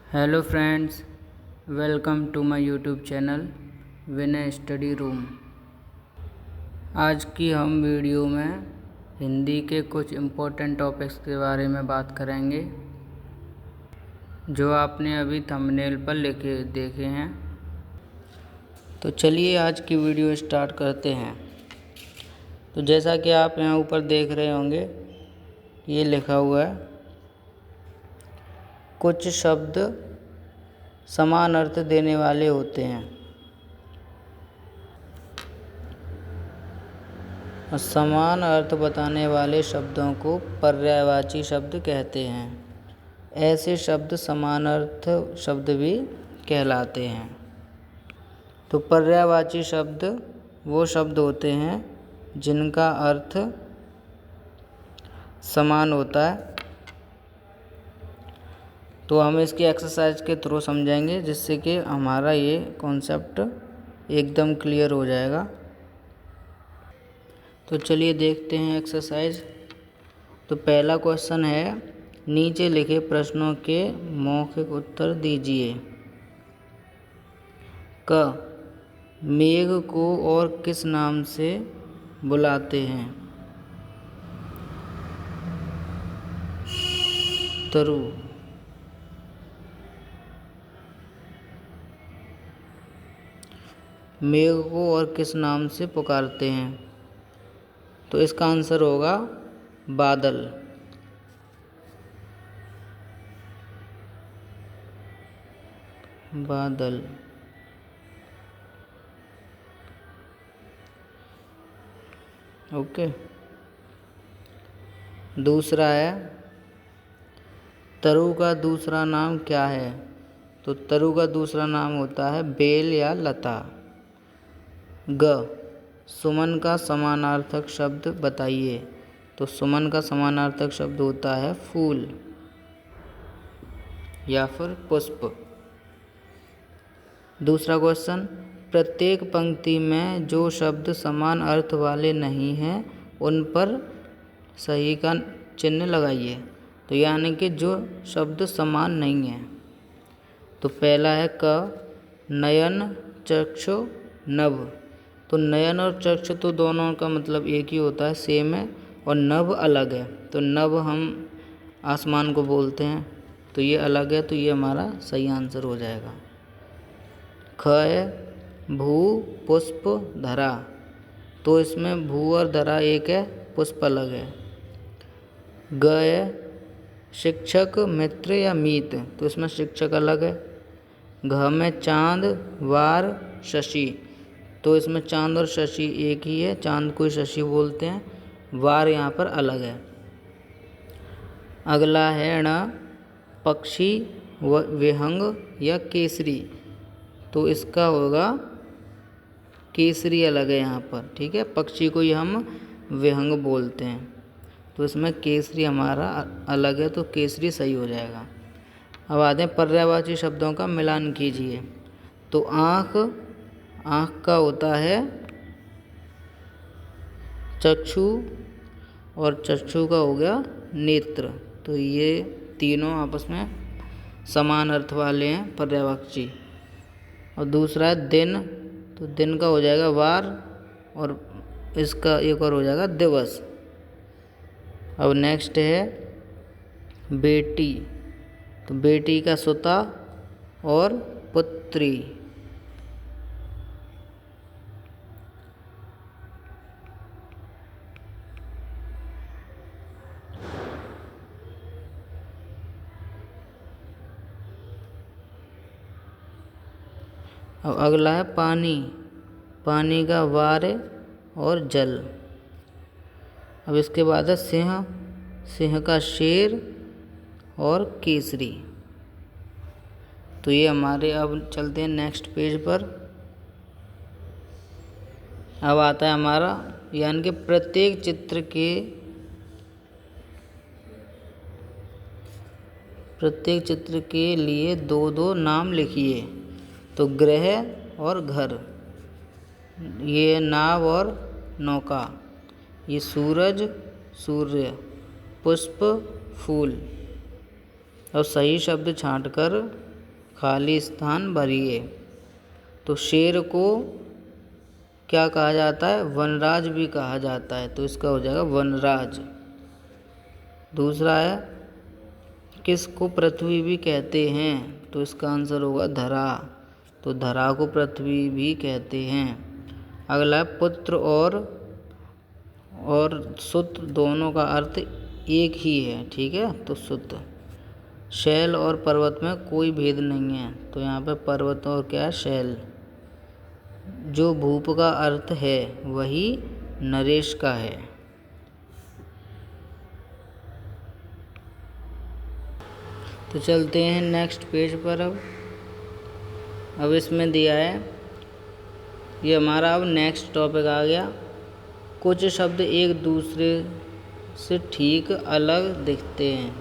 Hello friends, welcome to my YouTube channel Vinay study room. आज की हम वीडियो में हिंदी के कुछ इम्पोर्टेंट टॉपिक्स के बारे में बात करेंगे जो आपने अभी थंबनेल पर देखे हैं। तो चलिए आज की वीडियो स्टार्ट करते हैं। तो जैसा कि आप यहाँ ऊपर देख रहे होंगे, ये लिखा हुआ है कुछ शब्द समान अर्थ देने वाले होते हैं और समान अर्थ बताने वाले शब्दों को पर्यायवाची शब्द कहते हैं। ऐसे शब्द समान अर्थ शब्द भी कहलाते हैं। तो पर्यायवाची शब्द वो शब्द होते हैं जिनका अर्थ समान होता है। तो हम इसकी एक्सरसाइज के थ्रू समझेंगे जिससे कि हमारा ये कॉन्सेप्ट एकदम क्लियर हो जाएगा। तो चलिए देखते हैं एक्सरसाइज। तो पहला क्वेश्चन है, नीचे लिखे प्रश्नों के मौखिक उत्तर दीजिए। क, मेघ को और किस नाम से बुलाते हैं? तरु। मेघ को और किस नाम से पुकारते हैं? तो इसका आंसर होगा बादल। बादल। ओके। दूसरा है, तरु का दूसरा नाम क्या है? तो तरु का दूसरा नाम होता है बेल या लता। ग, सुमन का समानार्थक शब्द बताइए। तो सुमन का समानार्थक शब्द होता है फूल या फिर पुष्प। दूसरा क्वेश्चन, प्रत्येक पंक्ति में जो शब्द समान अर्थ वाले नहीं हैं उन पर सही का चिन्ह लगाइए। तो यानी कि जो शब्द समान नहीं है। तो पहला है क, नयन, चक्षु, नभ। तो नयन और चक्षु तो दोनों का मतलब एक ही होता है, सेम है, और नभ अलग है। तो नभ हम आसमान को बोलते हैं, तो ये अलग है, तो ये हमारा सही आंसर हो जाएगा। ख है, भू, पुष्प, धरा। तो इसमें भू और धरा एक है, पुष्प अलग है। ग है, शिक्षक, मित्र या मीत। तो इसमें शिक्षक अलग है। घ में चांद, वार, शशि। तो इसमें चांद और शशि एक ही है, चांद को शशि बोलते हैं, वार यहाँ पर अलग है। अगला है ण, पक्षी, विहंग या केसरी। तो इसका होगा केसरी अलग है यहाँ पर, ठीक है। पक्षी को ही हम विहंग बोलते हैं, तो इसमें केसरी हमारा अलग है, तो केसरी सही हो जाएगा। अब आते हैं पर्यायवाची शब्दों का मिलान कीजिए। तो आँख, आँख का होता है चक्षु, और चक्षु का हो गया नेत्र। तो ये तीनों आपस में समान अर्थ वाले हैं, पर्यायवाची। और दूसरा है दिन। तो दिन का हो जाएगा वार, और इसका एक और हो जाएगा दिवस। अब नेक्स्ट है बेटी। तो बेटी का सुता और पुत्री। अब अगला है पानी। पानी का वार और जल। अब इसके बाद है सिंह। सिंह का शेर और केसरी। तो ये हमारे, अब चलते हैं नेक्स्ट पेज पर। अब आता है हमारा, यानी कि प्रत्येक चित्र के लिए दो दो नाम लिखिए। तो ग्रह और घर, ये नाव और नौका, ये सूरज, सूर्य, पुष्प, फूल। और सही शब्द छांटकर खाली स्थान भरिए। तो शेर को क्या कहा जाता है? वनराज भी कहा जाता है, तो इसका हो जाएगा वनराज। दूसरा है किसको पृथ्वी भी कहते हैं? तो इसका आंसर होगा धरा। तो धरा को पृथ्वी भी कहते हैं। अगला है पुत्र और सुत दोनों का अर्थ एक ही है, ठीक है। तो सुत। शैल और पर्वत में कोई भेद नहीं है, तो यहाँ पे पर्वत और क्या है? शैल। जो भूप का अर्थ है वही नरेश का है। तो चलते हैं नेक्स्ट पेज पर। अब इसमें दिया है, ये हमारा अब नेक्स्ट टॉपिक आ गया। कुछ शब्द एक दूसरे से ठीक अलग दिखते हैं।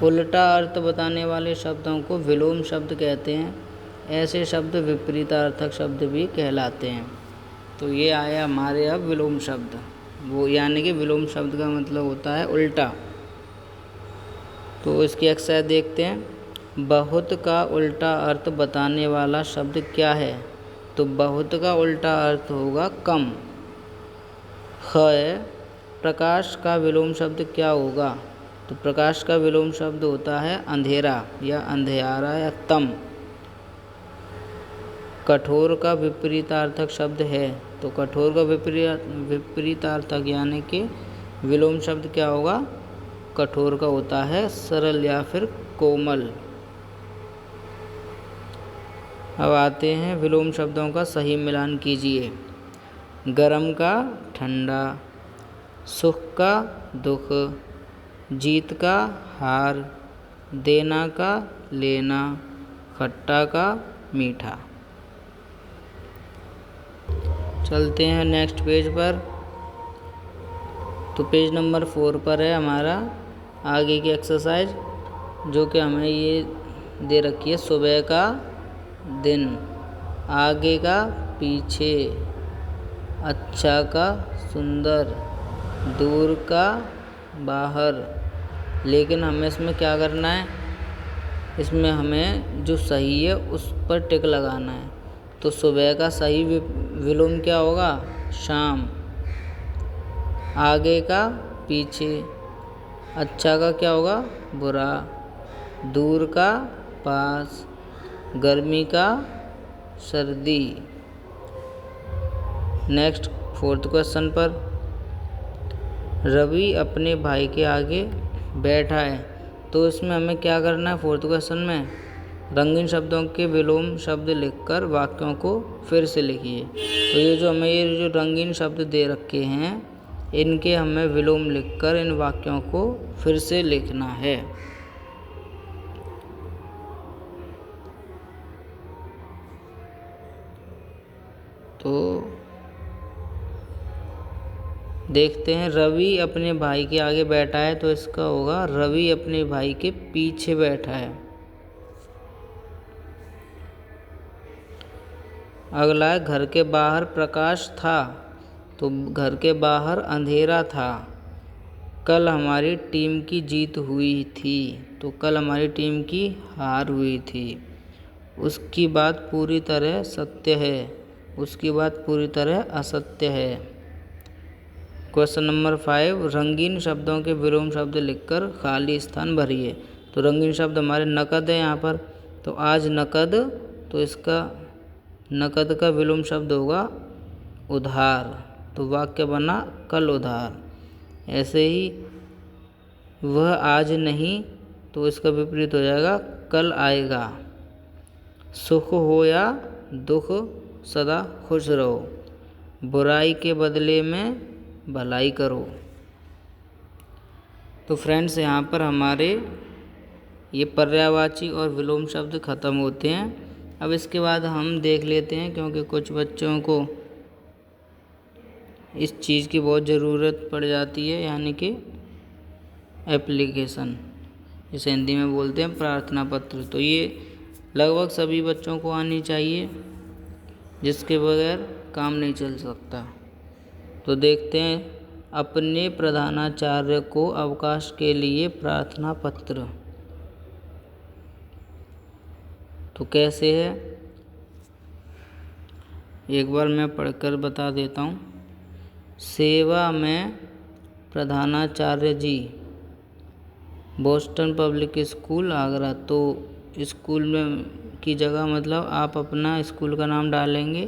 उल्टा अर्थ बताने वाले शब्दों को विलोम शब्द कहते हैं। ऐसे शब्द विपरीतार्थक शब्द भी कहलाते हैं। तो ये आया हमारे अब विलोम शब्द, वो यानी कि विलोम शब्द का मतलब होता है उल्टा। तो इसकी एक्सरसाइज देखते हैं। बहुत का उल्टा अर्थ बताने वाला शब्द क्या है? तो बहुत का उल्टा अर्थ होगा कम। है प्रकाश का विलोम शब्द क्या होगा? तो प्रकाश का विलोम शब्द होता है अंधेरा या अंधियारा या तम। कठोर का विपरीतार्थक शब्द है, तो कठोर का विपरीतार्थक यानी कि विलोम शब्द क्या होगा? कठोर का होता है सरल या फिर कोमल। अब आते हैं विलोम शब्दों का सही मिलान कीजिए। गरम का ठंडा, सुख का दुख, जीत का हार, देना का लेना, खट्टा का मीठा। चलते हैं नेक्स्ट पेज पर। तो पेज नंबर 4 पर है हमारा आगे की एक्सरसाइज, जो कि हमें ये दे रखी है। सुबह का दिन, आगे का पीछे, अच्छा का सुंदर, दूर का बाहर। लेकिन हमें इसमें क्या करना है? इसमें हमें जो सही है उस पर टिक लगाना है। तो सुबह का सही विलोम क्या होगा? शाम। आगे का पीछे, अच्छा का क्या होगा? बुरा, दूर का पास, गर्मी का सर्दी। नेक्स्ट 4th क्वेश्चन पर, रवि अपने भाई के आगे बैठा है। तो इसमें हमें क्या करना है? 4th क्वेश्चन में रंगीन शब्दों के विलोम शब्द लिखकर वाक्यों को फिर से लिखिए। तो ये जो रंगीन शब्द दे रखे हैं, इनके हमें विलोम लिखकर इन वाक्यों को फिर से लिखना है। तो देखते हैं, रवि अपने भाई के आगे बैठा है, तो इसका होगा रवि अपने भाई के पीछे बैठा है। अगला है, घर के बाहर प्रकाश था, तो घर के बाहर अंधेरा था। कल हमारी टीम की जीत हुई थी, तो कल हमारी टीम की हार हुई थी। उसकी बात पूरी तरह सत्य है, उसकी बात पूरी तरह असत्य है। क्वेश्चन नंबर 5, रंगीन शब्दों के विलोम शब्द लिखकर खाली स्थान भरिए। तो रंगीन शब्द हमारे नकद है यहाँ पर, तो आज नकद, तो इसका नकद का विलोम शब्द होगा उधार। तो वाक्य बना कल उधार। ऐसे ही वह आज नहीं, तो इसका विपरीत हो जाएगा कल आएगा। सुख हो या दुख सदा खुश रहो, बुराई के बदले में भलाई करो। तो फ्रेंड्स, यहाँ पर हमारे ये पर्यायवाची और विलोम शब्द ख़त्म होते हैं। अब इसके बाद हम देख लेते हैं, क्योंकि कुछ बच्चों को इस चीज़ की बहुत ज़रूरत पड़ जाती है, यानी कि एप्लीकेशन, जिसे हिंदी में बोलते हैं प्रार्थना पत्र। तो ये लगभग सभी बच्चों को आनी चाहिए, जिसके बगैर काम नहीं चल सकता। तो देखते हैं, अपने प्रधानाचार्य को अवकाश के लिए प्रार्थना पत्र। तो कैसे है एक बार मैं पढ़कर बता देता हूँ। सेवा में प्रधानाचार्य जी, बोस्टन पब्लिक स्कूल आगरा। तो स्कूल में की जगह मतलब आप अपना स्कूल का नाम डालेंगे,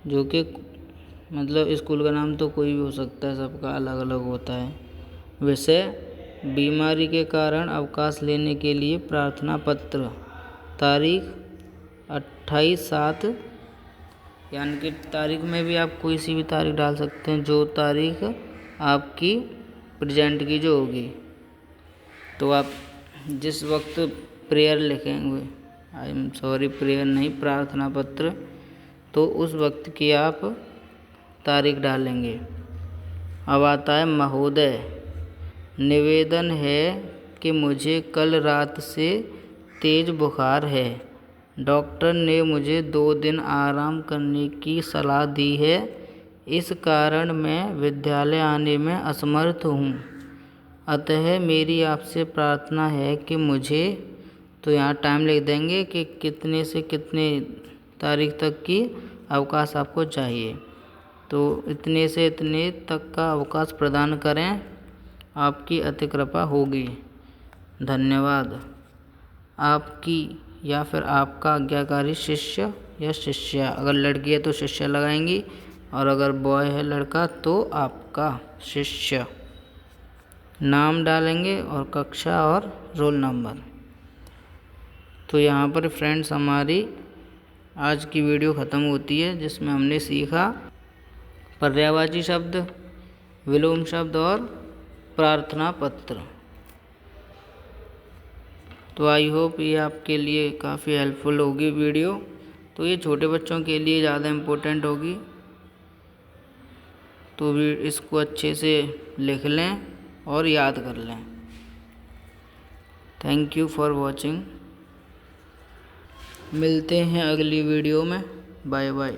जो कि मतलब स्कूल का नाम तो कोई भी हो सकता है, सबका अलग अलग होता है। विषय बीमारी के कारण अवकाश लेने के लिए प्रार्थना पत्र। तारीख 28/7, यानी कि तारीख में भी आप कोई सी भी तारीख डाल सकते हैं, जो तारीख आपकी प्रेजेंट की जो होगी। तो आप जिस वक्त प्रेयर लिखेंगे, आई एम सॉरी प्रेयर नहीं, प्रार्थना पत्र, तो उस वक्त की आप तारीख डालेंगे। अब आता है महोदय, निवेदन है कि मुझे कल रात से तेज बुखार है। डॉक्टर ने मुझे 2 दिन आराम करने की सलाह दी है। इस कारण मैं विद्यालय आने में असमर्थ हूँ। अतः मेरी आपसे प्रार्थना है कि मुझे, तो यहाँ टाइम लिख देंगे कि कितने से कितने तारीख तक की अवकाश आपको चाहिए। तो इतने से इतने तक का अवकाश प्रदान करें, आपकी अति कृपा होगी। धन्यवाद। आपकी या फिर आपका आज्ञाकारी शिष्य या शिष्या, अगर लड़की है तो शिष्य लगाएंगी, और अगर बॉय है लड़का तो आपका शिष्य। नाम डालेंगे और कक्षा और रोल नंबर। तो यहाँ पर फ्रेंड्स हमारी आज की वीडियो ख़त्म होती है, जिसमें हमने सीखा पर्यायवाची शब्द, विलोम शब्द और प्रार्थना पत्र। तो आई होप ये आपके लिए काफ़ी हेल्पफुल होगी वीडियो। तो ये छोटे बच्चों के लिए ज़्यादा इम्पोर्टेंट होगी, तो भी इसको अच्छे से लिख लें और याद कर लें। Thank you for watching. मिलते हैं अगली वीडियो में। Bye bye.